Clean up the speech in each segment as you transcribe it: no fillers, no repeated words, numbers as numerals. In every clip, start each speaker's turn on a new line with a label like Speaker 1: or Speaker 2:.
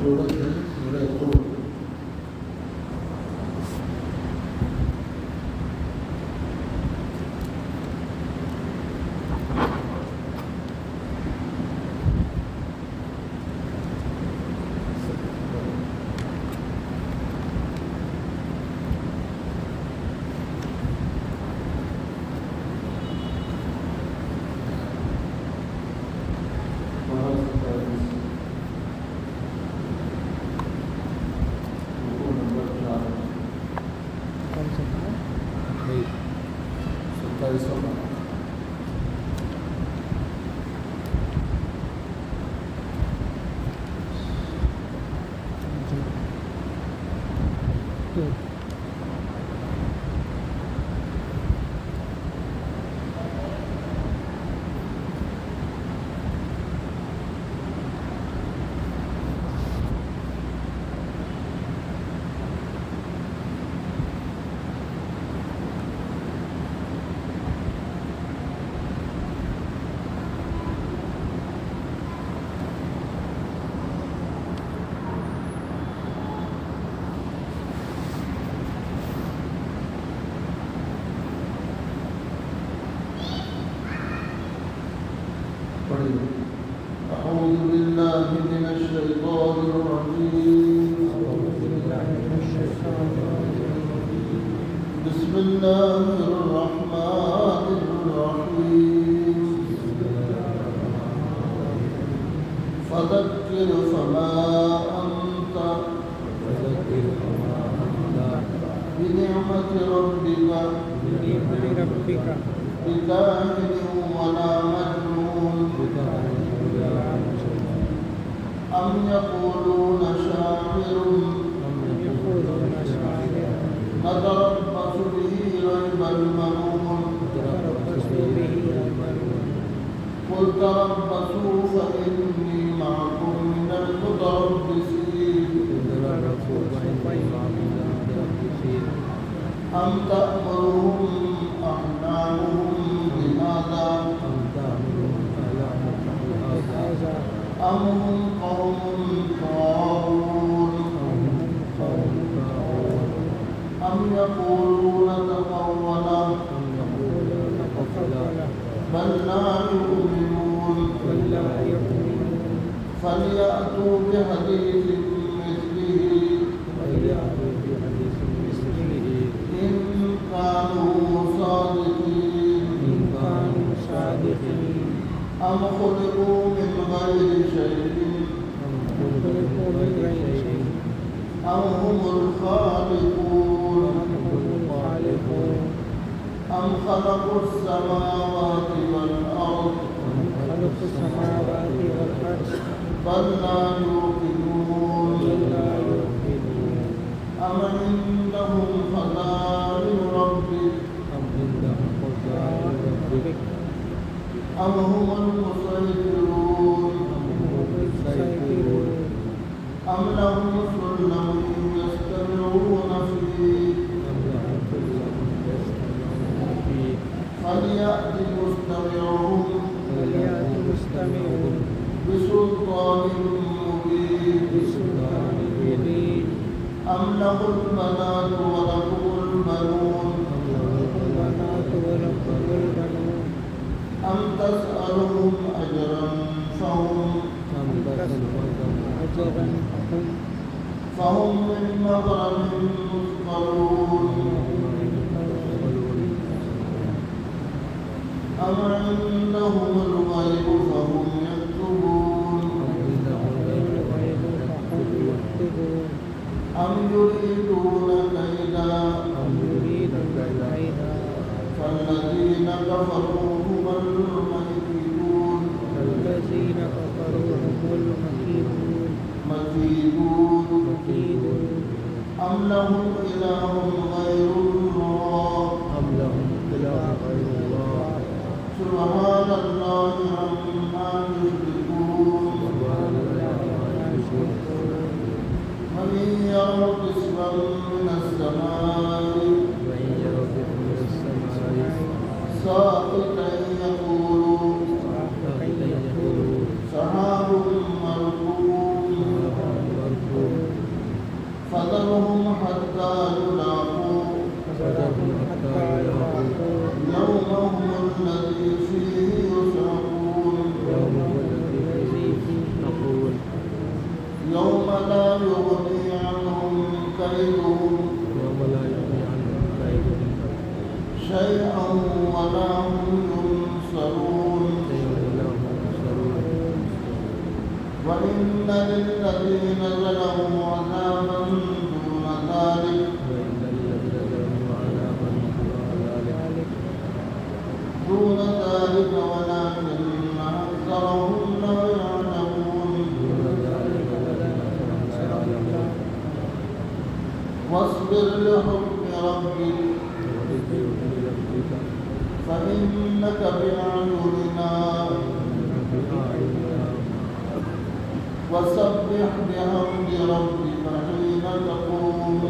Speaker 1: صورت ہے سورہ طور. أعوذ بالله من الشيطان الرجيم. بسم الله الرحمن الرحيم. فذكر فما أنت بنعمة ربك بكاهن ولا مجنون أم يقولون شاعر نتربص به ريب المنون قل تربصوا فإني معكم من المتربصين أم تأمرهم أحلامهم بهذا أم هم قوم طاغون أم يقولون تقوله بل لا يؤمنون فليأتوا بحديث مثله إن كانوا صادقين أم خلقوا من غير شيء أم هم الخالقون أم خلقوا السماوات والأرض بل لا يوقنون أم عندهم خزائن ربك أم هم المسيطرون أم لهم سلم يستمعون فيه فليأت مستمعهم بسلطان مبين أم له البنات ولكم البنون أم تسألهم أجرا فهم من مغرم مثقلون أم عندهم الغيب فهم يكتبون أم يريدون كيدا فالذين كفروا هم المكيدون أم لهم إله غير الله سبحان الله عما يشركون ومن يروا كسفا من السماء ساقطا يقولوا سحاب مركوم للذين ظلموا عذابا دون ذلك ولكن أكثرهم لا يعلمون واصبر لحكم ربك فإنك بأعيننا وسبح بحمد ربك حين تقوم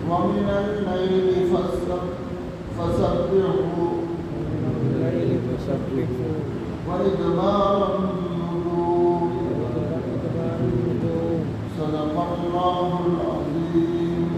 Speaker 1: ومن الليل فسبحه وإدبار النجوم صدق الله العظيم.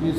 Speaker 1: 30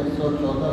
Speaker 1: 114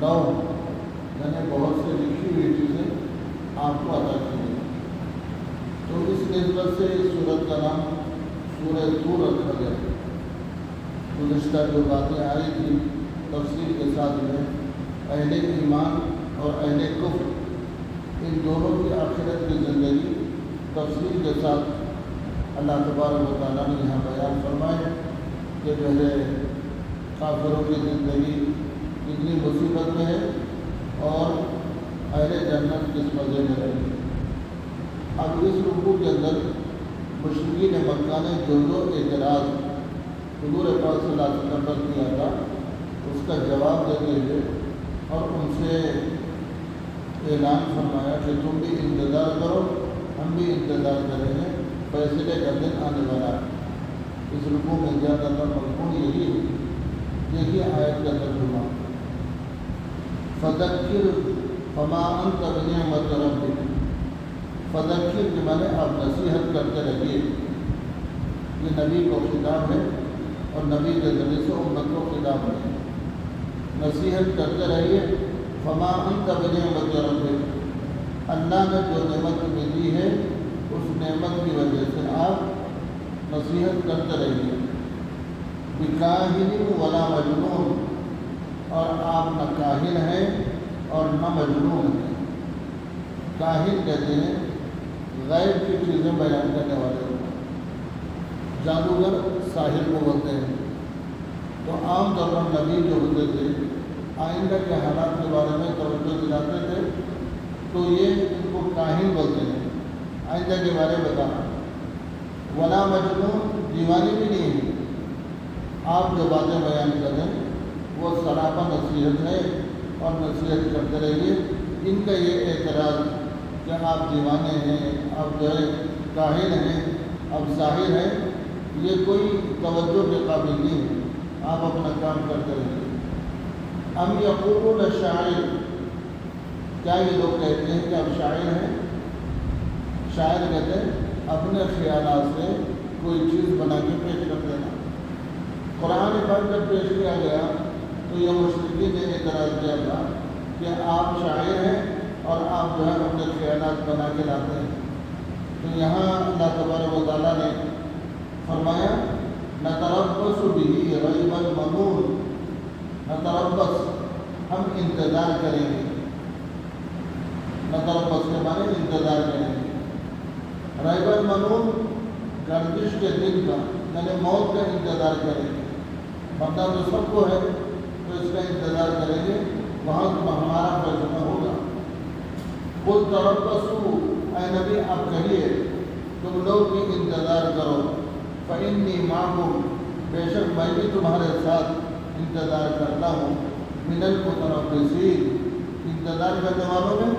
Speaker 1: 9 یعنی بہت سے لکھی ہوئی چیزیں آپ کو عطا کی گئی. تو اس نسبت سے اس سورت کا نام سورہ طور رکھا گیا. گزشتہ جو باتیں آئی تھی تفصیل کے ساتھ میں اہل ایمان اور اہل کفر ان دونوں کی آخرت کی زندگی تفصیل کے ساتھ اللہ تبارک و تعالیٰ نے یہاں بیان فرمائے کہ جو ہے کافروں کی زندگی کتنی مصیبت میں ہے اور اہل جنت کس مزے میں رہے گی. اب اس رکوع کے اندر مشرکین مکہ نے جو اعتراض حضور پاک صلی اللہ علیہ وسلم پر کیا تھا اس کا جواب دیتے ہوئے اور ان سے اعلان فرمایا کہ تم بھی انتظار کرو ہم بھی انتظار کریں گے فیصلے کا دن آنے والا ہے. اس رکوع میں زیادہ تر مضمون یہی ہے. دیکھیے آیت کا ترجمہ فذکر فما انت بنعمت ربک. فذکر کے معنی آپ نصیحت کرتے رہیے. یہ نبی کو خطاب ہے اور نبی کے ذریعے سے امت کو خطاب ہے. نصیحت کرتے رہیے. فما انت بنعمت ربک. اللہ نے جو نعمت ملی ہے اس نعمت کی وجہ سے آپ نصیحت کرتے رہیے. بکاہن ولا مجنون. اور آپ نہ کاہن ہیں اور نہ مجنون ہیں. کاہن کہتے ہیں غیب کی چیزیں بیان کرنے والے ہوتے ہیں. جادوگر ساحر کو بولتے ہیں. تو عام طور پر نبی جو ہوتے تھے آئندہ کے حالات کے بارے میں توجہ دلاتے تھے تو یہ ان کو کاہن بولتے ہیں. آئندہ کے بارے میں بتانا. ولا مجنون دیوانی بھی نہیں ہے. آپ جو باتیں بیان کریں وہ سراپا نصیحت ہے اور نصیحت کرتے رہیے. ان کا یہ اعتراض کہ آپ دیوانے ہیں آپ جو ہے کاہن ہیں آپ ساحر ہیں یہ کوئی توجہ کے قابل نہیں ہے. آپ اپنا کام کرتے رہیے. ام یقولون شاعر. کیا یہ لوگ کہتے ہیں کہ آپ شاعر ہیں؟ شاعر کہتے ہیں اپنے خیالات سے کوئی چیز بنا کے پیش کر دینا. قرآن پاک جب پیش کیا گیا تو یہ مشرکین نے اعتراض کیا تھا کہ آپ شاعر ہیں اور آپ جو ہے اپنے خیالات بنا کے لاتے ہیں. تو یہاں اللہ تبارک و تعالیٰ نے فرمایا نتربص به ریب المنون. نتربص ہم انتظار کریں گے. نتربص کے معنی انتظار کریں گے. ریب المنون گردش کے دن کا یعنی موت کا انتظار کریں گے. مرنا تو سب کو ہے تو اس کا انتظار کریں گے وہاں ہمارا فیصلہ ہوگا. قل تربصوا اے نبی آپ کہیے تم لوگ بھی انتظار کرو. فإنی معکم بے شک میں بھی تمہارے ساتھ انتظار کرتا ہوں. من المتربصین انتظار کرنے والوں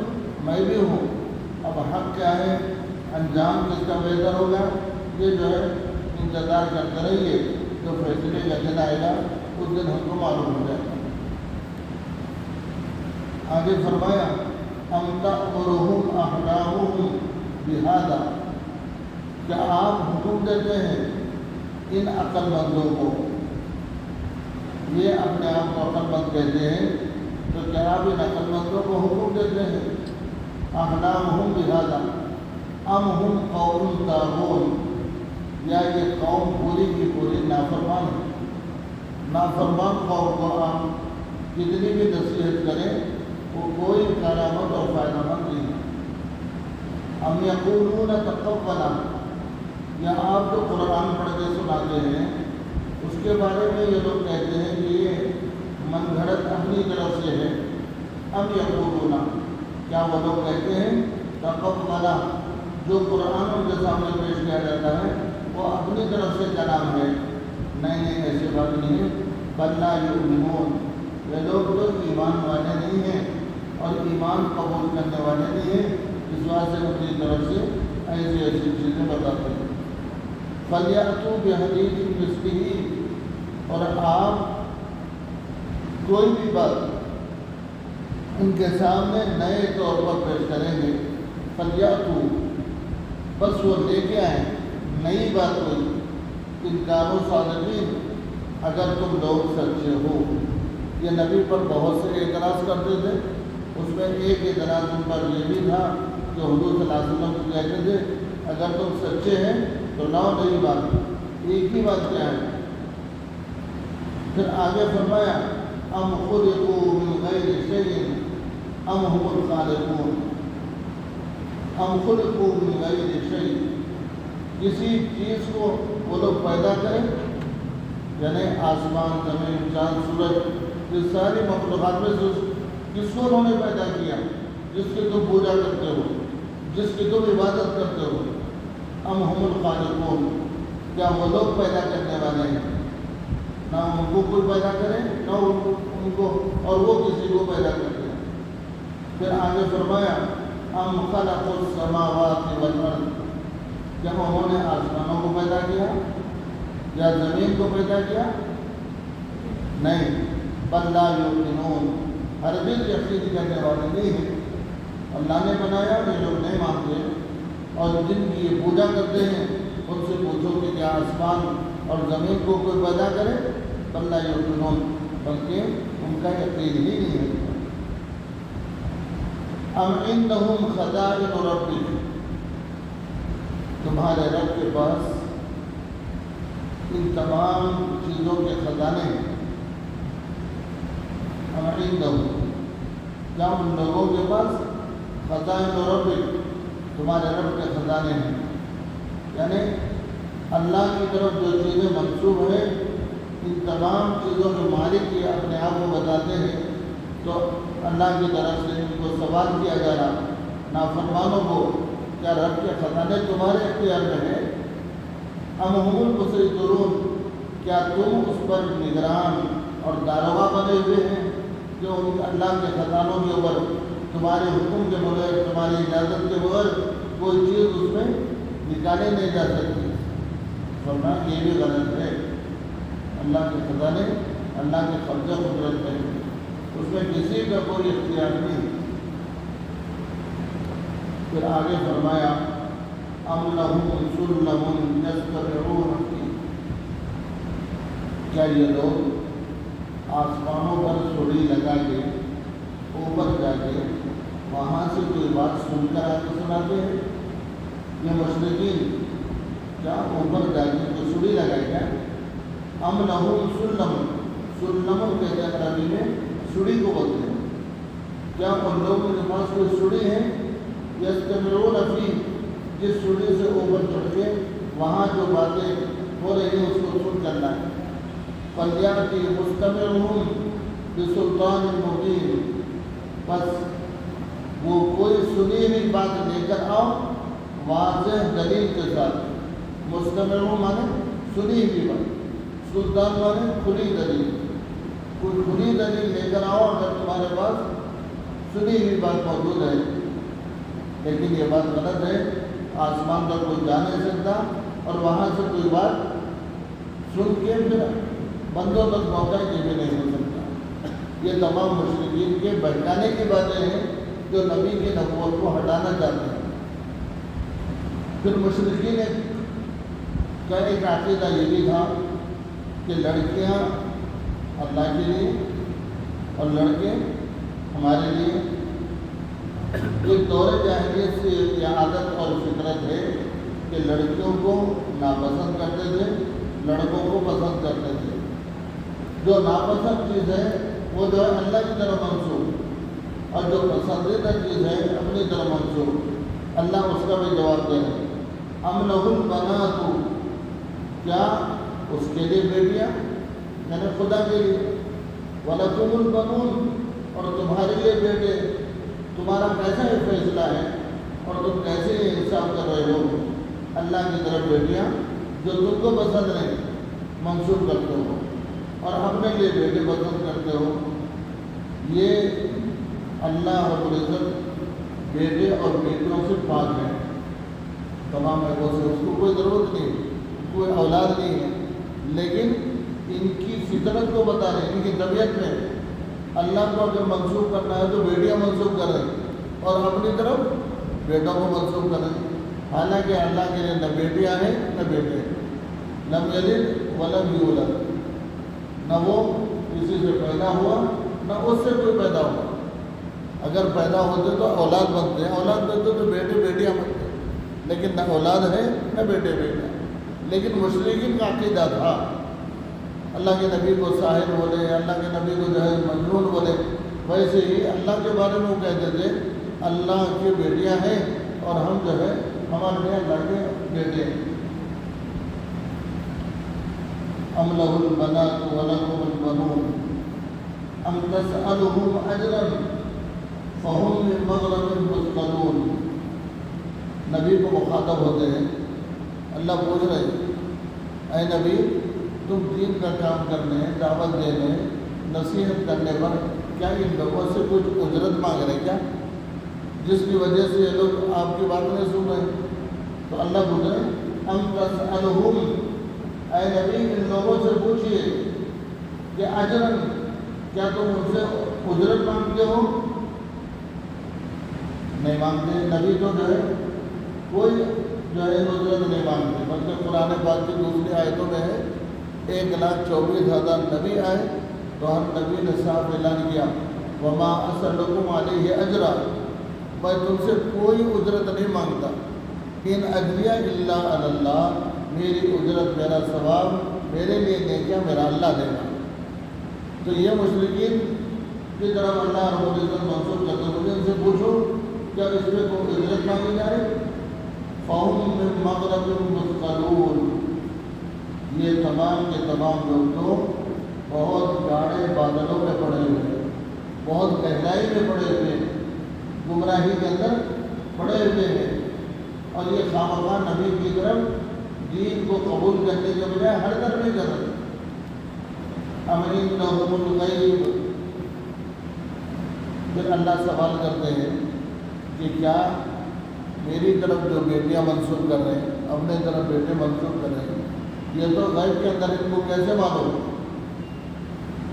Speaker 1: میں بھی ہوں. اب حق کیا ہے انجام کس کا بہتر ہوگا یہ جو ہے انتظار کرتے رہیے. جو فیصلے کا دن آئے گا اس دن ہم کو معلوم ہو جائے گا. آگے فرمایا ام تأمرهم احلامهم بهذا. کیا آپ حکم دیتے ہیں ان عقل مندوں کو. یہ اپنے آپ کو عقل مند کہتے ہیں تو کیا آپ ان عقل مندوں کو حکم دیتے ہیں. احلامهم بهذا ام هم قوم طاغون. یا یہ قوم پوری کی پوری نافرمان ہے. نافرمان قوم کو آپ کتنی بھی نصیحت کریں وہ کوئی کرامت اور فائدہ مند نہیں ہے. ام یقولون تقولا. یا آپ جو قرآن پڑھ کے سناتے ہیں اس کے بارے میں یہ لوگ کہتے ہیں کہ یہ من گھڑت اپنی طرف سے ہے. ام یقولون کیا وہ لوگ کہتے ہیں تقولا جو قرآن ان کے سامنے پیش کیا جاتا ہے وہ اپنی طرف سے کلام ہے. نہیں ایسی بات نہیں ہے. بل لا یؤمنون. یہ لوگ تو ایمان والے نہیں ہیں اور ایمان قبول کرنے والے نہیں ہیں اس وجہ سے اپنی طرف سے ایسی ایسی چیزیں بتاتے ہیں. فلیأتوا بحدیث مثلہ. اور آپ کوئی بھی بات ان کے سامنے نئے طور پر پیش کریں گے. فلیأتوا بس وہ لے کے آئیں نئی بات کوئی. ان کانوا صادقین اگر تم لوگ سچے ہو. یہ نبی پر بہت سے اعتراض کرتے تھے. اس میں ایک اعتراض ان پر یہ بھی تھا کہ حضور صلی اللہ علیہ وسلم کو کہتے تھے اگر تم سچے ہیں تو لاؤ نئی بات, ایک ہی بات کیا ہے. پھر آگے فرمایا ام خلقوا من غیر شیء ام هم الخالقون. ام خلقوا من غیر شیء, کسی چیز کو وہ لوگ پیدا کریں, یعنی آسمان, زمین, چاند, سورج, یہ ساری مخلوقات میں سے کس کو انہوں نے پیدا کیا جس کی تم پوجا کرتے ہو, جس کی تم عبادت کرتے ہو. ام هم الخالقون, کیا وہ لوگ پیدا کرنے والے ہیں؟ نہ ان کو کوئی پیدا کرے نہ ان کو, اور وہ کسی کو پیدا کرتے ہیں. پھر آگے فرمایا ام خلقوا السماوات والارض, کیا انہوں نے آسمانوں کو پیدا کیا یا زمین کو پیدا کیا؟ نہیں. بل لا یوقنون, ہرگز یقین کرنے والے نہیں ہیں. اللہ نے بنایا, یہ لوگ نہیں مانتے, اور جن کی یہ پوجا کرتے ہیں ان سے پوچھو کہ کیا آسمان اور زمین کو کوئی پیدا کرے؟ بل لا یوقنون, بلکہ ان کا یقین ہی نہیں ہے. ام عندهم خزائن ربک, تمہارے رب کے پاس ان تمام چیزوں کے خزانے ہیں. ام عندهم, کیا ان لوگوں کے پاس خزائن ربک, تمہارے رب کے خزانے ہیں, یعنی اللہ کی طرف جو چیزیں منسوب ہیں ان تمام چیزوں کے مالک یہ اپنے آپ کو بتاتے ہیں, تو اللہ کی طرف سے ان کو سوال کیا جا رہا نافرمانوں کو, کیا رب کے خزانے تمہارے اختیار میں ہیں؟ ام هم المسیطرون, کیا تم اس پر نگران اور داروغہ بنے ہوئے ہیں جو اللہ کے خزانوں کے اوپر تمہارے حکم کے بغیر, تمہاری اجازت کے بغیر کوئی چیز اس میں نکالے نہیں جا سکتی. ورنہ یہ بھی غلط ہے. اللہ کے خزانے اللہ کے قبضہ قدرت ہے, اس میں کسی کا کوئی اختیار نہیں. پھر آگے فرمایا ام لہم سلم یستمعون فیہ, کیا یہ لوگ آسمانوں پر سوڑی لگا کے اوپر جا کے وہاں سے کوئی بات سن کر آ کے سناتے ہیں؟ یہ مشرکین کیا اوپر جا کے کوئی سوڑی لگائے گا؟ ام لہم سلم, سلم کہتے ہیں عربی میں سوڑی کو بولتے ہیں. کیا ان لوگوں کے پاس کوئی سوڑی ہے یستمعون فیہ, جس سوڑی سے اوپر چڑھ کے وہاں جو باتیں ہو رہی ہیں اس کو سن کرنا ہے؟ فلیأتی مستمعہم بسلطان مبین, بس وہ کوئی سنی ہوئی بات لے کر آؤ واضح دلیل کے ساتھ. مستمعہم مانے سنی ہوئی بات, سلطان مانے کھلی دلیل. کوئی کھلی دلیل لے کر آؤ اگر تمہارے پاس سنی ہوئی بات موجود ہے. لیکن یہ بات غلط ہے, آسمان پر کوئی جا نہیں سکتا اور وہاں سے کوئی بات سن کے پھر بندوں تک پہنچا یہ بھی نہیں ہو سکتا. یہ تمام مشرکین کے بہکانے کی باتیں ہیں جو نبی کی نبوت کو ہٹانا چاہتے ہیں. پھر مشرکین کا ایک عقیدہ یہ بھی تھا کہ لڑکیاں اللہ کے لیے اور لڑکے ہمارے لیے. ایک دور جاہلیت سے یہ عادت اور فطرت ہے کہ لڑکیوں کو ناپسند کرتے تھے, لڑکوں کو پسند کرتے تھے. جو ناپسند چیز ہے وہ جو ہے اللہ کی طرف منسوب, اور جو پسندیدہ چیز ہے اپنی طرف منسوب. اللہ اس کا بھی جواب دے رہے. ام لہ البنات, کیا اس کے لیے بیٹیاں یعنی خدا کے لیے, وَلَكُمُ الْبَنُونَ, اور تمہارے لیے بیٹے. تمہارا کیسا یہ فیصلہ ہے اور تم کیسے انصاف کر رہے ہو؟ اللہ کی طرف بیٹیاں جو تم کو پسند نہیں منسوب کرتے ہو اور اپنے لیے بیٹے پسند کرتے ہو. یہ اللہ رب العزت بیٹے اور بیٹیوں سے پاک ہے, تمام ایگوں سے. اس کو کوئی ضرورت نہیں, کوئی اولاد نہیں ہے, لیکن ان کی فطرت کو بتا رہے ہیں, ان کی طبیعت میں اللہ کو اگر منسوخ کرنا ہے تو بیٹیاں منسوخ کریں اور اپنی طرف بیٹوں کو منسوخ کریں. حالانکہ اللہ کے لیے نہ بیٹیاں ہیں نہ بیٹے, لم یلد ولم یولد, نہ وہ کسی سے پیدا ہوا نہ اس سے کوئی پیدا ہوا. اگر پیدا ہوتے تو اولاد بنتے ہیں, اولاد بنتے تو بیٹے بیٹیاں بنتے ہیں, لیکن نہ اولاد ہے نہ بیٹے بیٹیاں. لیکن مشرکین کا عقیدہ تھا اللہ کے نبی کو ساحر بولے, اللہ کے نبی کو جو ہے مجنون بولے. ویسے ہی اللہ کے بارے میں وہ کہتے تھے اللہ کی بیٹیاں ہیں اور ہم جو ہے ہمارے لیے اللہ کے بیٹے ہیں. ام لہ البنات ولکم البنون ام تسألهم اجرا فهم من مغرم مثقلون. نبی کو مخاطب ہوتے ہیں, اللہ پوچھ رہے ہیں اے نبی تم دین کا کام کرنے, دعوت دینے, نصیحت کرنے پر کیا ان لوگوں سے کچھ اجرت مانگ رہے کیا, جس کی وجہ سے یہ لوگ آپ کی بات نہیں سن رہے؟ تو اللہ پوچھ رہے ہیں ام تسألهم, اے نبی ان لوگوں سے پوچھئے کہ اجرن, کیا تم ان سے اجرت مانگتے ہو؟ نہیں مانگتے. نبی تو جو ہے کوئی جو ہے اجرت نہیں مانگتے, بلکہ قرآن پاک کی دوسری آیتوں میں ہے 1,24,000 نبی آئے تو ہر نبی نے صاحب اعلان کیا وما اسألکم علیہ اجرا, میں تم سے کوئی اجرت نہیں مانگتا. ان اجریہ الا علی اللہ, میری اجرت میرا ثواب میرے لیے نیکیاں میرا اللہ دے گا. تو یہ مشرکین کی طرف اللہ رب العزت منسوخ کرتے ہیں. ان سے پوچھو کیا اس پہ کوئی اجرت مانگی جائے؟ فَهُمْ مِن مَغْرَبٍ مُثْقَلُونَ, یہ تمام کے تمام لوگ تو بہت گاڑے بادلوں میں پڑے ہوئے, بہت گہرائی میں پڑے ہوئے, گمراہی کے اندر پڑے ہوئے ہیں. اور یہ خامخواہ نبی کی طرف دین کو قبول کرنے کے بجائے ہر طرف نہیں کر رہے. ام عندہم الغیب, پھر اللہ سوال کرتے ہیں کہ کیا میری طرف جو بیٹیاں منسوخ کر رہے ہیں, اپنے طرف بیٹے منسوخ کر رہے ہیں, یہ تو غیب کے اندر ان کو کیسے معلوم؟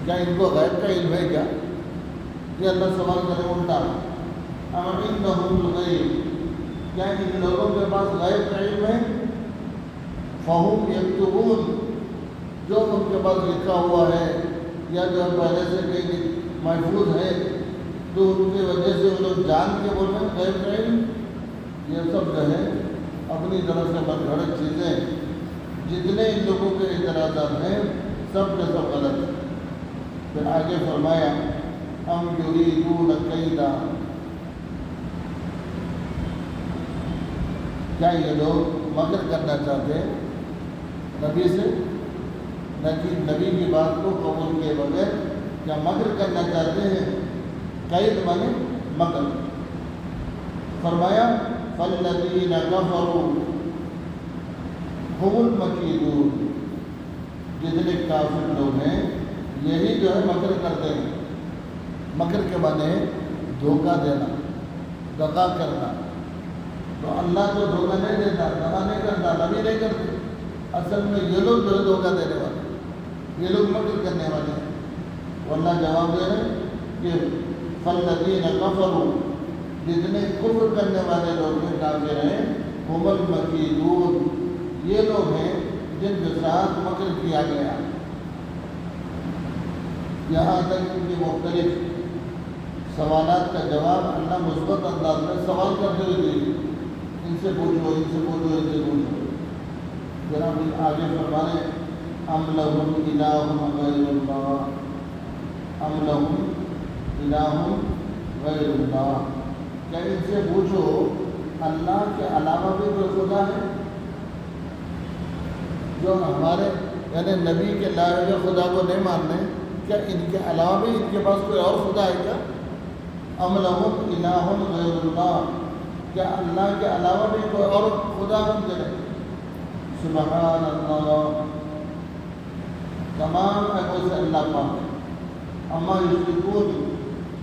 Speaker 1: کیا ان کو غیب کا علم ہے کیا؟ یہ اللہ سوال کرے الٹا. ام عندہم الغیب, کیا ان لوگوں کے پاس غیب کا علم ہے؟ فہم یکتبون, جو ان کے پاس لکھا ہوا ہے یا جو پہلے سے کہیں محفوظ ہے تو ان کی وجہ سے وہ لوگ جان کے بول رہے ہیں غیب کا علم. یہ سب جو ہے اپنی طرف سے من گھڑت چیزیں, جتنے ان لوگوں کے اعتراضات ہیں سب کے سب غلط ہیں. پھر آگے فرمایا ام یریدون کیدا, کیا یہ لوگ مکر کرنا چاہتے ہیں نبی سے؟ نبی کی بات کو قبول کیے بغیر کیا مکر کرنا چاہتے ہیں؟ قید مانے مکر. فرمایا فالذین کفروا هم المکیدون, جتنے کافر لوگ ہیں یہی جو ہے مکر کرتے ہیں. مکر کے معنی دھوکہ دینا, دغا کرنا. تو اللہ تو دھوکہ نہیں دیتا, دغا نہیں کرتا, نبی نہیں کرتے. اصل میں یہ لوگ جو ہے دھوکہ دینے والے, یہ لوگ مکر کرنے والے ہیں. اللہ جواب دے رہے ہیں کہ فالذین کفروا, جتنے کفر کرنے والے لوگ ہیں کافر ہیں, هم المکیدون, یہ لوگ ہیں جن کے ساتھ مکر کیا گیا. یہاں تک ان کی مختلف سوالات کا جواب اللہ مثبت انداز میں سوال کرتے ہوئے دیے, ان سے پوچھو, ان سے پوچھو, ان سے پوچھو. پھر ہم آگے فرمانے ام لہم الہ غیر اللہ, ام لہم الہ غیر اللہ, کیا ان سے پوچھو اللہ کے علاوہ بھی کوئی خدا ہے؟ جو ہمارے یعنی نبی کے لائے ہوئے خدا کو نہیں ماننے, کیا ان کے علاوہ بھی ان کے پاس کوئی اور خدا ہے کیا؟ ام لہم الہ غیر اللہ, کیا اللہ کے علاوہ بھی کوئی اور خدا ہم کرے؟ سبحان اللہ, تمام عیبوں سے اللہ پاک ہے. اما یشرکون,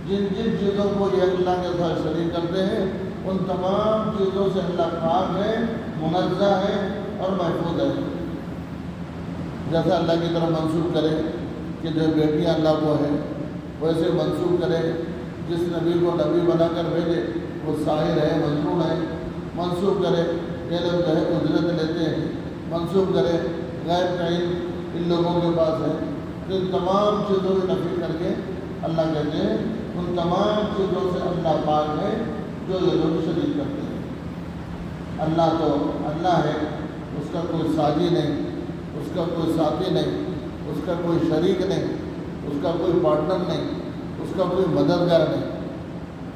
Speaker 1: جن جن چیزوں کو یہ اللہ کے ساتھ شریک کرتے ہیں ان تمام چیزوں سے اللہ پاک ہے, منزہ ہے اور محفوظ ہے. جیسا اللہ کی طرف منسوخ کرے کہ جو بیٹیاں اللہ کو ہیں, ویسے منسوخ کرے جس نبی کو نبی بنا کر بھیجے وہ ساحر ہے, مجنون ہے. منسوخ کرے یہ لوگ جو ہے اجرت لیتے ہیں. منسوخ کرے غیب کا علم ان لوگوں کے پاس ہے. تو ان تمام چیزوں کی نفی کر کے اللہ کہتے ہیں ان تمام چیزوں سے اللہ پاک ہے جو یہ لوگ شریک کرتے ہیں۔ اللہ تو اللہ ہے، اس کا کوئی ساجی نہیں، اس کا کوئی ساتھی نہیں، اس کا کوئی شریک نہیں، اس کا کوئی پارٹنر نہیں، اس کا کوئی مددگار نہیں،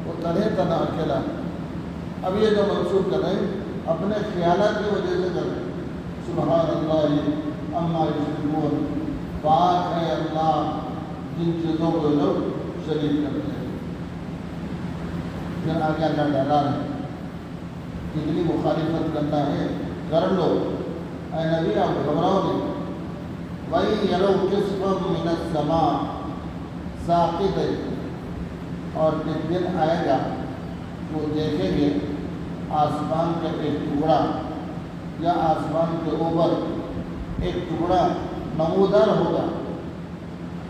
Speaker 1: وہ تنہا اکیلا ہے۔ اب یہ جو منسوخ کر رہے ہیں اپنے خیالات کی وجہ سے کر رہے ہیں۔ سبحان اللہ عما یشرکون، پاک ہے اللہ جن چیزوں کو لوگ شریک کرتے ہیں۔ پھر آگے اللہ ڈالا ہے کتنی مخالفت کرنا ہے کر لو، اے نبی آپ گھبراؤ نہیں۔ وَإِن يَرَوْا كِسْفًا مِّنَ السَّمَاءِ سَاقِطًا، اور ایک دن آئے گا وہ دیکھیں گے آسمان کا ایک ٹکڑا یا آسمان کے اوپر ایک ٹکڑا نمودار ہوگا،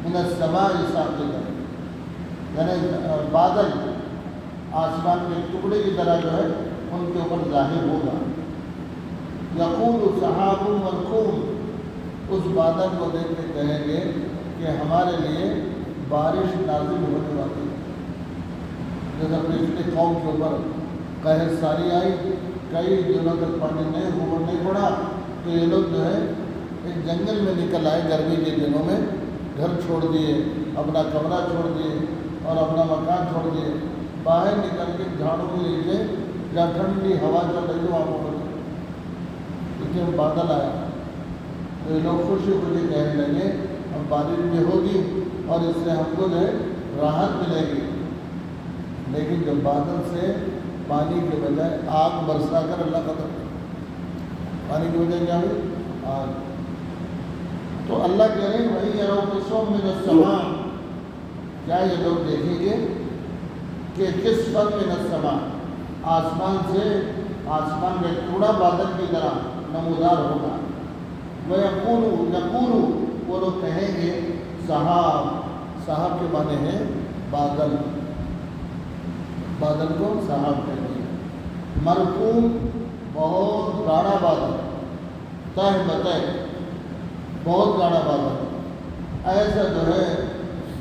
Speaker 1: من السماء ساقطا، یعنی بادل آسمان کے ٹکڑے کی طرح جو ہے ان کے اوپر ظاہر ہوگا۔ یقول سحاب مرکوم، اس بادل کو دیکھ کے کہیں گے کہ ہمارے لیے بارش نازل ہونے والی ہے۔ جیسا پچھلی قوم کے اوپر قحط ساری آئی، کئی دنوں تک پانی نہیں پڑا، تو یہ لوگ جو ہے ایک جنگل میں نکل آئے گرمی کے دنوں میں، گھر چھوڑ دیے، اپنا کمرہ چھوڑ دیے اور اپنا مکان چھوڑ دیے، باہر نکل کے جھاڑوں کے نیچے جہاں ٹھنڈی ہوا چل رہی وہاں پر کیونکہ بادل آیا، تو یہ لوگ خوشی خوشی کہنے لگے اب بارش بھی ہوگی اور اس سے ہم کو جو ہے راحت ملے گی۔ لیکن جب بادل سے پانی کے بجائے آگ برسا کر اللہ ختم، پانی کی وجہ کیا ہوئی؟ آگ۔ تو اللہ کہہ رہے ہیں وہی یَرَوْا كِسْفًا مِّنَ السَّمَاءِ، کیا یہ لوگ دیکھیں گے کہ كِسْفًا مِّنَ السَّمَاءِ، آسمان سے آسمان میں ٹکڑا بادل کی طرح نمودار ہوگا۔ وَيَقُولُ وہ لوگ کہیں گے سحاب، سحاب کے معنی ہے بادل، بادل کو سحاب کہتے ہیں۔ مرکوم بہت گاڑا بادل، تہ بتہ بہت گاڑا بادل، ایسا جو ہے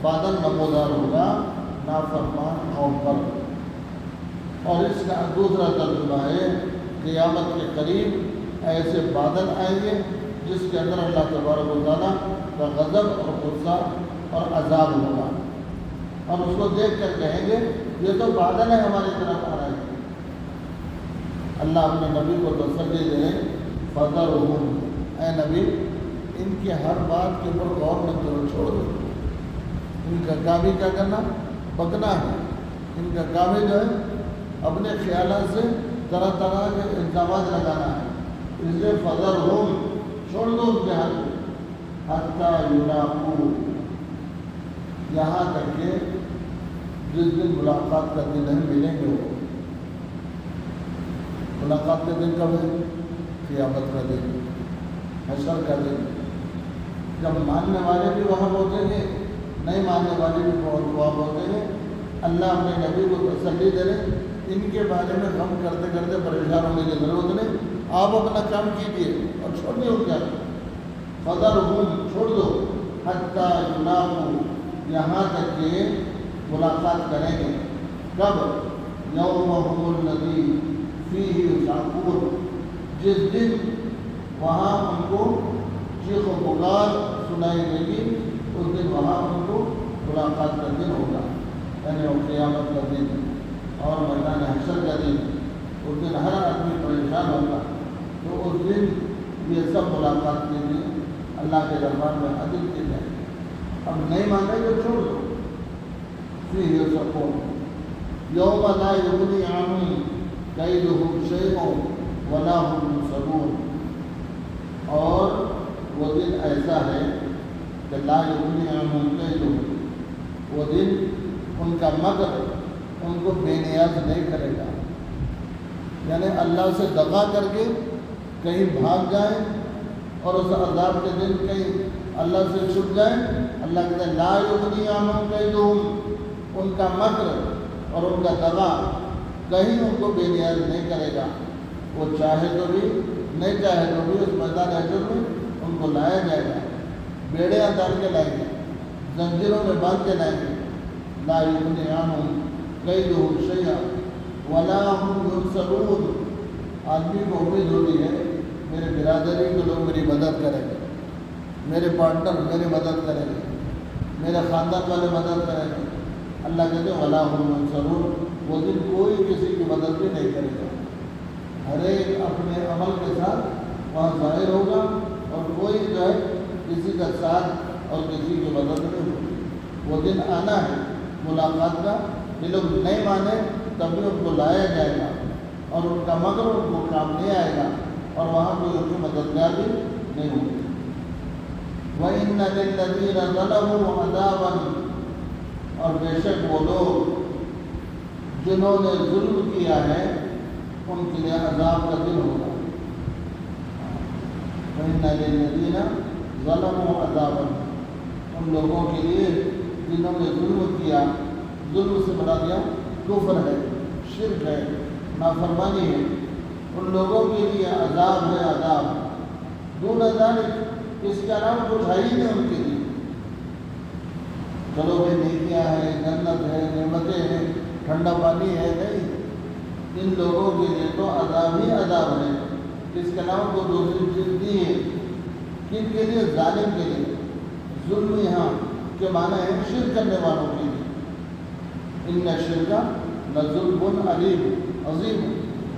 Speaker 1: بادل نمودار ہوگا نافرمان قوم پر۔ اور اس کا دوسرا ترجمہ ہے قیامت کے قریب ایسے بادل آئیں گے جس کے اندر اللہ تبارک و تعالیٰ کا غضب اور غصہ اور عذاب ہوگا، اور اس کو دیکھ کر کہیں گے یہ تو بادل ہے ہماری طرف آ رہے ہیں۔ اللہ اپنے نبی کو تسلی دے فَذَرْهُمْ، اے نبی ان کی ہر بات کے اوپر غور نہ کرو، چھوڑ دو، ان کا کام ہی کیا کرنا؟ بکنا ہے۔ ان کا کام ہی جو ہے اپنے خیالات سے طرح طرح کے الزامات لگانا ہے، اس لیے فَذَرْهُمْ، چھوڑ دو ان کے ہاتھ حَتَّى يُلَاقُوا، یہاں تک کہ جس دن ملاقات کا دن ہے ملیں گے وہ۔ ملاقات کا دن کب ہے؟ قیامت کا دن، حشر کا دن، جب ماننے والے بھی وہاں پہنچیں گے، نہیں ماننے والے بھی وہاں پہنچیں گے۔ اللہ اپنے نبی کو تسلی دے رہے ان کے بارے میں غم کرتے کرتے پریشان ہونے کی ضرورت نہیں، آپ اپنا کام کیجیے اور چھوڑیے ان کا۔ فَذَرْهُمْ، چھوڑ دو، حَتَّى يُلَاقُوا، یہاں تک کہ ملاقات کریں گے۔ کب؟ يَوْمَهُمُ الَّذِي فِيهِ يُصْعَقُونَ، جس دن وہاں ان کو چیخ و پکار سنائی دے گی، اس دن وہاں ان کو ملاقات کا دن ہوگا، یعنی وہ قیامت کا دن اور میدان حشر کا دن۔ اس دن ہر آدمی پریشان ہوگا، تو اس دن یہ سب ملاقات کے لیے اللہ کے دربار میں حاضر کی جائے۔ اب نہیں مانے تو چھوڑ دو۔ فِيهِ يُصْعَقُونَ يَوْمَ لَا يُغْنِي عَنْهُمْ كَيْدُهُمْ شَيْءٌ وَلَا هُمْ يُنصَرُونَ، اور وہ دن ایسا ہے کہ لا یغنی عنہم کیدہم، وہ دن ان کا مکر ان کو بے نیاز نہیں کرے گا، یعنی اللہ سے دغا کر کے کہیں بھاگ جائیں اور اس عذاب کے دن کہیں اللہ سے چھپ جائیں۔ اللہ کہتے ہیں لا یغنی عنہم کیدہم، ان کا مکر اور ان کا دغا کہیں ان کو بے نیاز نہیں کرے گا، وہ چاہے تو بھی نہیں چاہے تو بھی اس میدان حشر میں ان کو لایا جائے گا، بیڑیاں ڈال کے لائیں گے۔ زنجیروں میں باندھ کے لائیں گے. لا یغنی عنہم کیدہم شیئا ولا هم ینصرون. آدمی کو امید ہوتی ہے میرے برادری کے لوگ میری مدد کریں گے, میرے پارٹنر میری مدد کریں گے, میرے خاندان والے مدد کریں گے. اللہ کہتے ہیں ولا هم ینصرون, وہ دن کوئی کسی کی مدد بھی نہیں کرے گا. ہر ایک اپنے عمل کے ساتھ وہاں ظاہر ہوگا اور کوئی جو ہے کسی کا ساتھ اور کسی کی مدد نہیں ہوگی. وہ دن آنا ہے ملاقات کا. یہ لوگ نہیں مانے تب بھی ان کو لایا جائے گا اور ان کا مگر ان کو کام نہیں آئے گا اور وہاں کوئی ان کی مددگار بھی نہیں ہوگی. وَإِنَّ لِلَّذِينَ ظَلَمُوا عَذَابًا, اور بے شک وہ لوگ جنہوں نے ظلم کیا ہے ان کے لیے عذاب کا دن ہوگا. وَإِنَّ لِلَّذِينَ ظَلَمُوا عَذَابًا, ان لوگوں کے لیے جنہوں نے ظلم کیا. ظلم سے بنا دیا کفر ہے, شرک ہے, نافرمانی ہے. ان لوگوں کے لیے عذاب ہے, عذاب دون ذالک, اس کا نام کچھ ہے ہی نہیں ان کے لیے. چلو بھائی نیکیاں ہے, جنت ہے, نعمتیں ہیں, ٹھنڈا پانی ہے, نہیں. ان لوگوں کے لیے تو عذاب ہی عذاب ہے. اس کے نام کو دوسری چیز دی ہے. کن کے لیے؟ ظالم کے لیے. ظلم یہاں کے معنی ہے شرک کرنے والوں کے لیے. ان الشرک لظلم عظیم.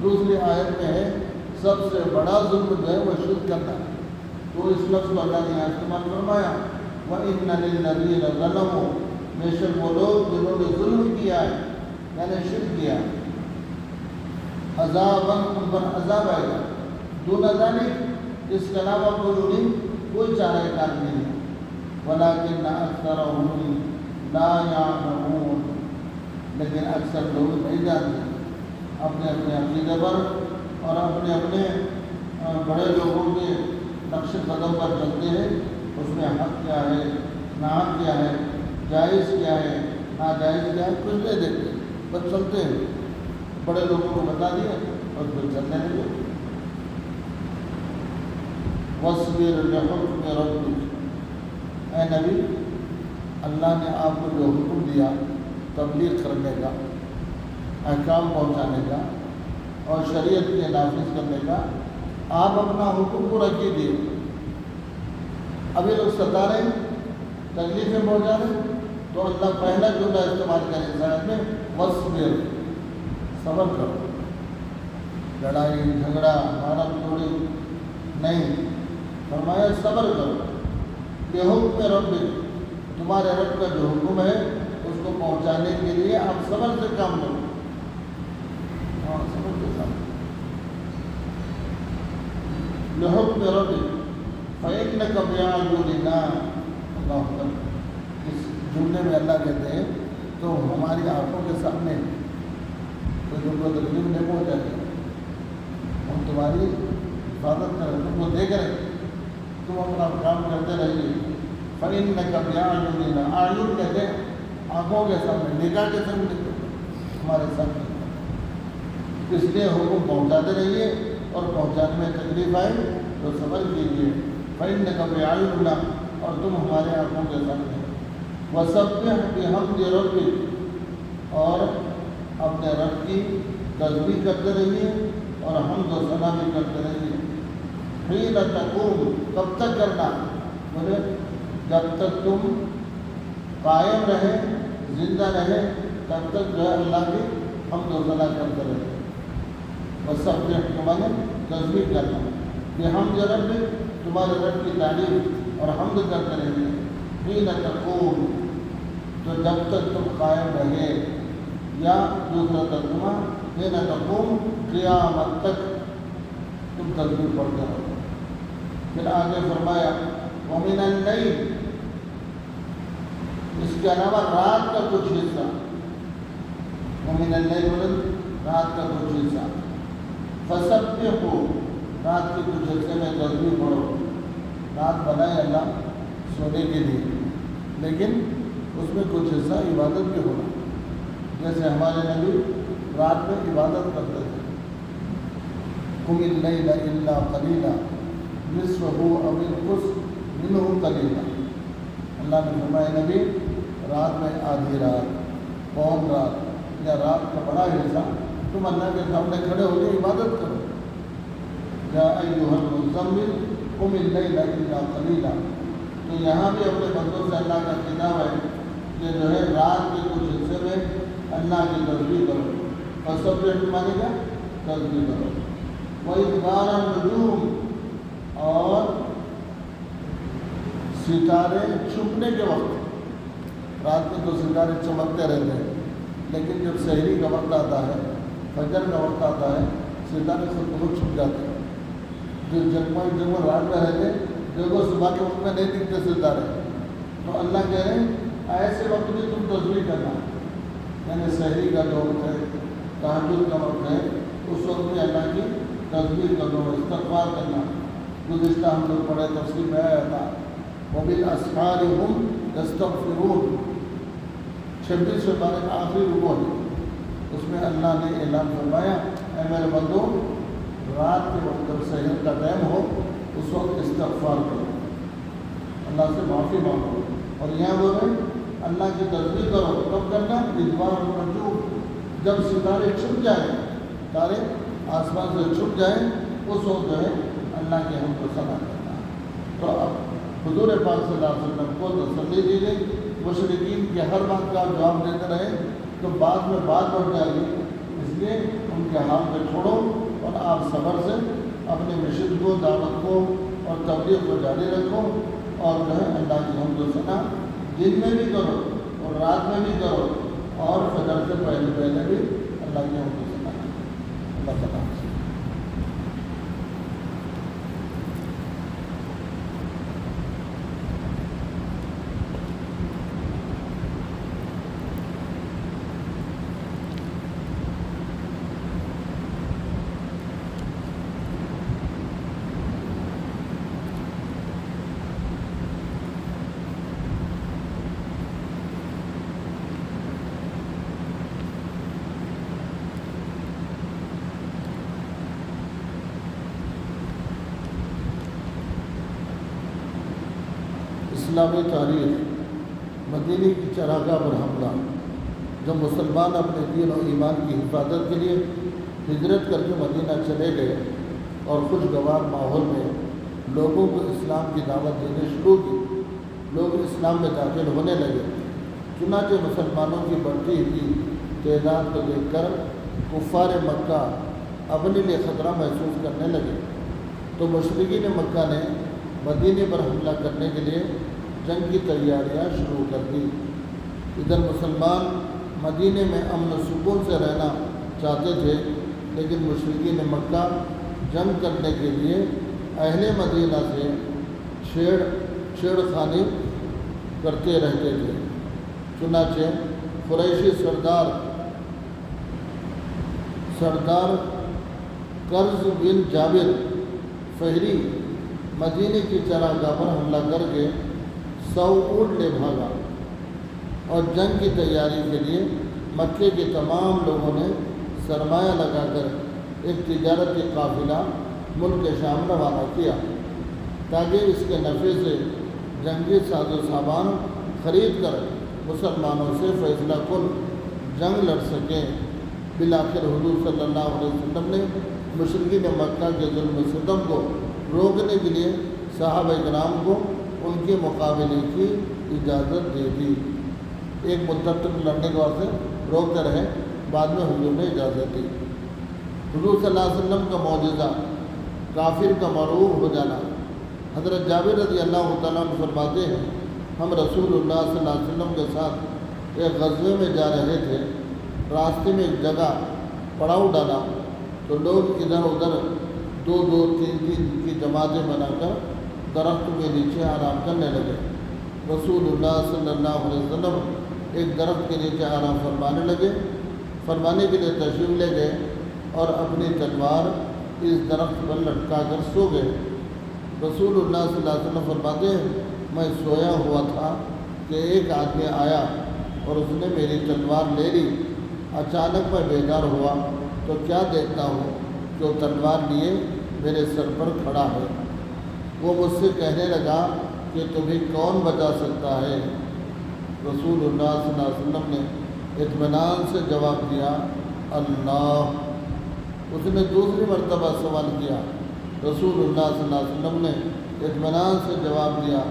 Speaker 1: دوسری آیت میں ہے سب سے بڑا ظلم جو ہے وہ شرک کرنا ہے. تو اس لفظ کو اللہ نے استعمال فرمایا وَإِنَّ لِلَّذِينَ ظَلَمُوا, بے شک وہ لوگ جنہوں نے ظلم کیا ہے یعنی شرک کیا, عذاباً, ان پر عذاب آئے گا. دون ذالک, اس کے علاوہ کوئی چارہ کار نہیں ہے. وَلَٰكِنَّ أَكْثَرَهُمْ لَا يَعْلَمُونَ, لیکن اکثر لوگ نہیں جانتے. اپنے اپنے عقیدے پر اور اپنے اپنے بڑے لوگوں کے نقش قدم پر چلتے ہیں. اس میں حق کیا ہے, ناحق کیا ہے, جائز کیا ہے, ناجائز کیا ہے, کچھ نہیں دیکھتے, بس چلتے ہیں. بڑے لوگوں کو بتا دیا اور پھر چلنے لگے. وَاصْبِرْ لِحُكْمِ رَبِّكَ, اے نبی اللہ نے آپ کو جو حکم دیا تبلیغ کرنے کا, احکام پہنچانے کا اور شریعت کے نافذ کرنے کا, آپ اپنا حکم پورا کیجیے. ابھی لوگ ستا رہے ہیں, تکلیفیں پہنچا رہے ہیں, تو اللہ پہلا جملہ استعمال کرے اس آیت میں وَاصْبِرْ, صبر کرو. لڑائی جھگڑا مارا توڑی نہیں, فرمایا صبر کرو. لِحُکْمِ رَبِّکَ, تمہارے رب کا جو حکم ہے اس کو پہنچانے کے لیے آپ صبر سے کام کرو. ہاں, صبر کے ساتھ. لِحُکْمِ رَبِّکَ فَإِنَّكَ بِأَعْيُنِنَا. اللہ اکبر. اس جملے میں اللہ کہتے ہیں تو ہماری آنکھوں کے سامنے تو تم کو تکلیف نہیں پہنچاتے, ہم تمہاری حفاظت کریں, تم کو دیکھ رہے, تم اپنا کام کرتے رہیے. فَإِنَّكَ بِأَعْيُنِنَا, اعین کہتے ہیں آنکھوں کے سامنے, نگاہ کے سامنے ہمارے سامنے. اس لیے حکم پہنچاتے رہیے اور پہنچانے میں تکلیف آئے تو صبر کیجیے. فَإِنَّكَ بِأَعْيُنِنَا, اور تم ہمارے آنکھوں کے سامنے. وَسَبِّحْ بِحَمْدِ رَبِّكَ, اور اپنے رب کی تسبیح کرتے رہیے اور حمد و ثنا بھی کرتے رہیے. حِینَ تَقُومُ, کب تک کرنا, بولے جب تک تم قائم رہے, زندہ رہے, تب تک جو ہے اللہ کی حمد و ثنا کرتے رہے. وَسَبِّحْ کے معنی تسبیح کرنا, بحمد ربک, تمہارے رب کی تعریف اور حمد کرتے رہیے. حِینَ تَقُومُ, تو جب تک تم قائم رہے, یا دوسرا ترجمہ حِینَ تَقُومُ, قیامت تک تم تسبیح پڑھتے رہو. پھر آگے فرمایا وَمِنَ اللَّيْلِ, اس کے علاوہ رات کا کچھ حصہ. وَمِنَ اللَّيْلِ, رات کا کچھ حصہ. فَسَبِّحُوا, رات کے کچھ حصے میں تسبیح پڑھو. رات بنائے اللہ سونے کے لیے, لیکن اس میں کچھ حصہ عبادت بھی ہونا. جیسے ہمارے نبی رات میں عبادت کرتے تھے. قُمِ اللَّيْلَ إِلَّا قَلِيلًا نِصْفَهُ أَوِ انقُصْ مِنْهُ قَلِيلًا. اللہ نے فرمایا نبی رات میں آدھی رات پون رات یا رات کا بڑا حصہ تم اللہ کے سامنے کھڑے ہو کے عبادت کرو. یا ایھا المزمل قم اللیل الا قلیلا. تو یہاں بھی اپنے بندوں سے اللہ کا خطاب ہے کہ جو ہے رات کے کچھ حصے میں اللہ کی تسبیح کرو. فسبح مانے گا تسبیح کرو. وَإِدْبَارَ النُّجُومِ اور ستارے چھپنے کے وقت. رات میں تو ستارے چمکتے رہتے ہیں لیکن جب سحری کا وقت آتا ہے فجر کا وقت آتا ہے ستارے سے بہت چھپ جاتے ہیں. جو جگمگ رات میں رہتے دیکھو صبح کے وقت میں نہیں دکھتے ستارے. تو اللہ کہہ رہے ہیں ایسے وقت بھی تم تسبیح کرنا. یعنی سحری کا جو وقت ہے تہجد کا وقت ہے اس وقت میں اللہ کی تسبیح کرنا استغفار کرنا. گزشتہ ہم لوگ پڑھے تفسیر میں آیا تھا وبالاسحار هم یستغفرون. 26 پارے کا آخری رکوع ہے. اس میں اللہ نے اعلان فرمایا اے میرے بندو رات کے وقت جب سحر کا ٹائم ہو اس وقت استغفار کرو اللہ سے معافی مانگو. اور یہاں وہ ہے اللہ کی تسبیح کرو. کب کرنا؟ ادبار النجوم جب ستارے چھپ جائیں تارے آسمان سے چھپ جائیں اس وقت جو ہے اللہ کے حمد و ثنا کرنا. تو اب حضور پاک صلی اللہ علیہ وسلم کو تسلی دی گئی. مشرکین کی ہر بات کا آپ جواب دیتے رہے تو بعد میں بات بڑھ جائے گی. اس لیے ان کے ہاتھ میں چھوڑو اور آپ صبر سے اپنے مشن کو دعوت کو اور تبلیغ کو جاری رکھو. اور جو ہے اللہ کی حمد و ثنا دن میں بھی کرو اور رات میں بھی کرو اور فجر سے پہلے بھی اللہ کی حمد و ثنا. اللہ تعالیٰ اسلامی تاریخ مدینے کی چراگاہ پر حملہ. جب مسلمان اپنے دین و ایمان کی حفاظت کے لیے ہجرت کر کے مدینہ چلے گئے اور خوشگوار ماحول میں لوگوں کو اسلام کی دعوت دینے شروع کی. لوگ اسلام میں داخل ہونے لگے. چنانچہ مسلمانوں کی بڑھتی ہوئی تعداد کو دیکھ کر کفار مکہ اپنے لیے خطرہ محسوس کرنے لگے. تو مشرکین مکہ نے مدینے پر حملہ کرنے کے لیے جنگ کی تیاریاں شروع کر دی. ادھر مسلمان مدینے میں امن و سکون سے رہنا چاہتے تھے لیکن مشرکین مکہ جنگ کرنے کے لیے اہل مدینہ سے چھیڑ خانی کرتے رہتے تھے. چنانچہ قریشی سردار قرظ بن جابر فہری مدینے کی چراگاہ پر حملہ کر کے 100 اونٹ لے بھاگا اور جنگ کی تیاری کے لیے مکے کے تمام لوگوں نے سرمایہ لگا کر ایک تجارتی قافلہ ملک شام روانہ کیا تاکہ اس کے نفع سے جنگی ساز و سامان خرید کر مسلمانوں سے فیصلہ کن جنگ لڑ سکیں. بالآخر حضور صلی اللہ علیہ وسلم نے مشرکین مکہ کے ظلم و ستم کو روکنے کے لیے صحابہ کرام کو ان کے مقابلے کی اجازت دے دی. ایک مدت تک لڑنے کے واسطے روکتے رہے بعد میں حضور نے اجازت دی. حضور صلی اللہ علیہ وسلم کا معجزہ کافر کا مرعوب ہو جانا. حضرت جابر رضی اللہ تعالیٰ عنہ فرماتے ہیں ہم رسول اللہ صلی اللہ علیہ وسلم کے ساتھ ایک غزوے میں جا رہے تھے. راستے میں ایک جگہ پڑاؤ ڈالا تو لوگ ادھر ادھر 2-2 3-3 کی جماعتیں بنا کر درخت کے نیچے آرام کرنے لگے. رسول اللہ صلی اللہ علیہ وسلم ایک درخت کے نیچے آرام فرمانے کے لیے تشریف لے گئے اور اپنی تلوار اس درخت پر لٹکا کر سو گئے. رسول اللہ صلی اللہ علیہ وسلم فرماتے ہیں میں سویا ہوا تھا کہ ایک آدمی آیا اور اس نے میری تلوار لے لی. اچانک میں بیدار ہوا تو کیا دیکھتا ہوں کہ وہ تلوار لیے میرے سر پر کھڑا ہے. وہ مجھ سے کہنے لگا کہ تمہیں کون بچا سکتا ہے؟ رسول اللہ صلی اللہ علیہ وسلم نے اطمینان سے جواب دیا اللہ۔ اس نے دوسری مرتبہ سوال کیا، رسول اللہ صلی اللہ علیہ وسلم نے اطمینان سے جواب دیا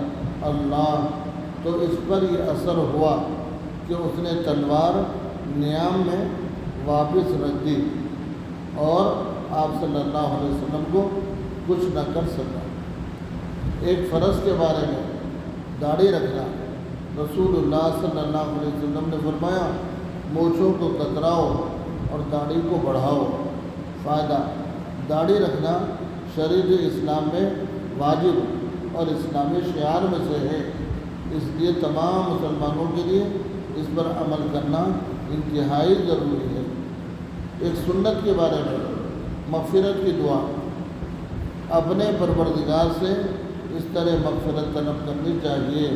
Speaker 1: اللہ۔ تو اس پر یہ اثر ہوا کہ اس نے تلوار نیام میں واپس رکھ دی اور آپ صلی اللہ علیہ وسلم کو کچھ نہ کر سکا۔ ایک فرض کے بارے میں داڑھی رکھنا، رسول اللہ صلی اللہ علیہ وسلم نے فرمایا مونچھوں کو کتراؤ اور داڑھی کو بڑھاؤ۔ فائدہ، داڑھی رکھنا شریعت اسلام میں واجب اور اسلامی شعار میں سے ہے، اس لیے تمام مسلمانوں کے لیے اس پر عمل کرنا انتہائی ضروری ہے۔ ایک سنت کے بارے میں مغفرت کی دعا، اپنے پروردگار سے اس طرح مغفرت طلب کرنی چاہیے،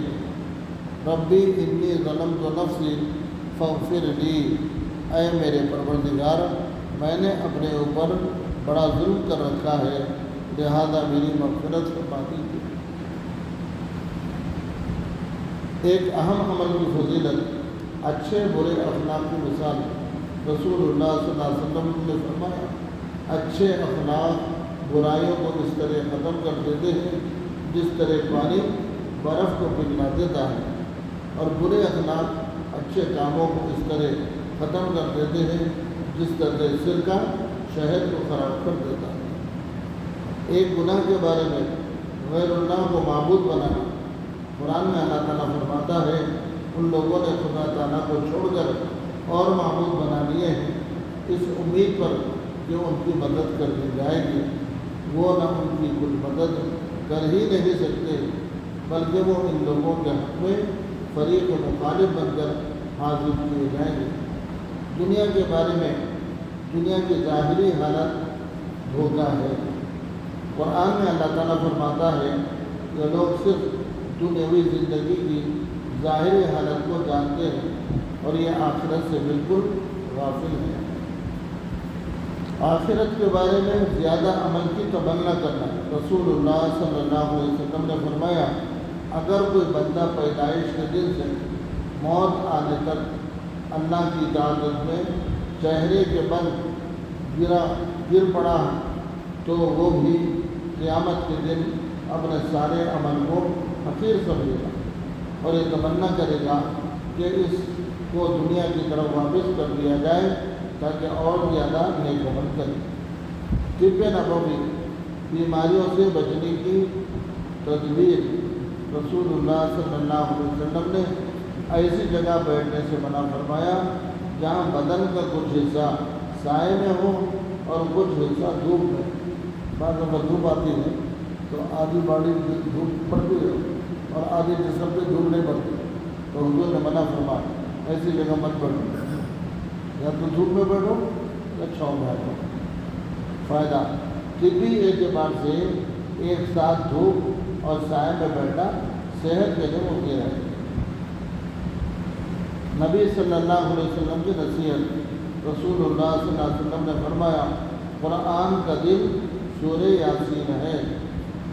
Speaker 1: ربی انی ظلمت نفسی فاغفر لی، اے میرے پروردگار میں نے اپنے اوپر بڑا ظلم کر رکھا ہے، لہذا میری مغفرت فرما دیجیے۔ ایک اہم عمل کی فضیلت، اچھے برے اخلاق کی مثال، رسول اللہ صلی اللہ علیہ وسلم نے فرمایا اچھے اخلاق برائیوں کو اس طرح ختم کر دیتے ہیں جس طرح پانی برف کو پگھلا دیتا ہے، اور برے اخلاق اچھے کاموں کو اس طرح ختم کر دیتے ہیں جس طرح سرکہ شہد کو خراب کر دیتا ہے۔ ایک گناہ کے بارے میں غیر اللہ کو معبود بنانا، قرآن میں اللہ تعالیٰ فرماتا ہے ان لوگوں نے خدا تعالیٰ کو چھوڑ کر اور معبود بنا لیے ہیں اس امید پر کہ ان کی مدد کر دی جائے گی، وہ نہ ان کی کچھ مدد کر ہی نہیں سکتے بلکہ وہ ان لوگوں کے حق میں فریق مخالف بن کر حاضر کیے جائیں گے۔ دنیا کے بارے میں دنیا کی ظاہری حالت دھوکہ ہے۔ قرآن میں اللہ تعالیٰ فرماتا ہے کہ لوگ صرف دنیاوی زندگی کی ظاہری حالت کو جانتے ہیں اور یہ آخرت سے بالکل غافل ہیں۔ آخرت کے بارے میں زیادہ عمل کی تمنا کرنا، رسول اللہ صلی اللہ علیہ وسلم نے فرمایا اگر کوئی بندہ پیدائش کے دن سے موت آنے تک اللہ کی اطاعت میں چہرے کے بل گر پڑا تو وہ بھی قیامت کے دن اپنے سارے عمل کو حقیر سمجھے گا اور یہ تمنا کرے گا کہ اس کو دنیا کی طرف واپس کر دیا جائے تاکہ اور زیادہ نیک عمل کرے۔ طب نبوی، بیماریوں سے بچنے کی تدبیر، رسول اللہ صلی اللہ علیہ وسلم نے ایسی جگہ بیٹھنے سے منع فرمایا جہاں بدن کا کچھ حصہ سائے میں ہو اور کچھ حصہ دھوپ میں۔ بعض دفعہ دھوپ آتی ہے تو آدھی باڈی دھوپ پڑتی ہے اور آدھی جسم پہ دھوپ نہیں پڑتی، تو حضور نے منع فرمایا ایسی جگہ مت بیٹھو، یا تو دھوپ میں بیٹھو یا چھاؤں میں بیٹھو۔ فائدہ، طبی اعتبار سے ایک ساتھ دھوپ اور سائے میں بیٹھنا صحت کے لیے مفید ہے۔ نبی صلی اللہ علیہ وسلم کی نصیحت، رسول اللہ صلی اللہ علیہ وسلم نے فرمایا قرآن کا دل سورہ یاسین ہے،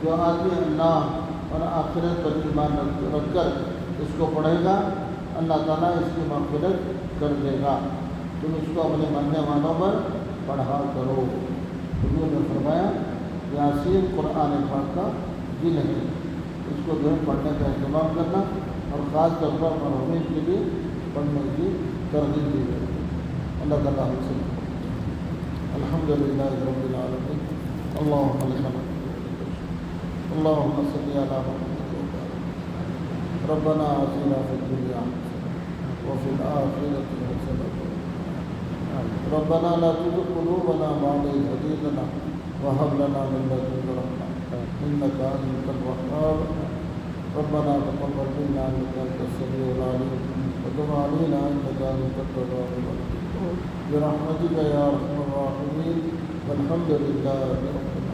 Speaker 1: جو آدمی اللہ اور آخرت پر ایمان رکھ کر اس کو پڑھے گا اللہ تعالیٰ اس کی مغفرت کر دے گا، تم اس کو اپنے ماننے والوں پر پڑھا کرو۔ حضور نے فرمایا یاسین قرآن پاک کا دل ہے، اس کو جو ہے پڑھنے کا اہتمام کرنا اور خاص طور پر مرحومین کے لیے پڑھنے کی ترغیب دی گئی۔ اللہ تعالیٰ ہم سے الحمدللہ رب العالمین، اللہم لک الحمد، اللہم صلی علی محمد، ربنا آتنا فی الدنیا حسنۃ وفی الآخرۃ حسنۃ، ربنا لا تزغ قلوبنا بعد إذ هديتنا وهب لنا من لدنك رحمة إنك أنت الوهاب، ربنا تقبل منا إنك أنت السميع العليم وتب علينا إنك أنت التواب الرحيم برحمتك يا أرحم الراحمين، والحمد لله رب العالمين۔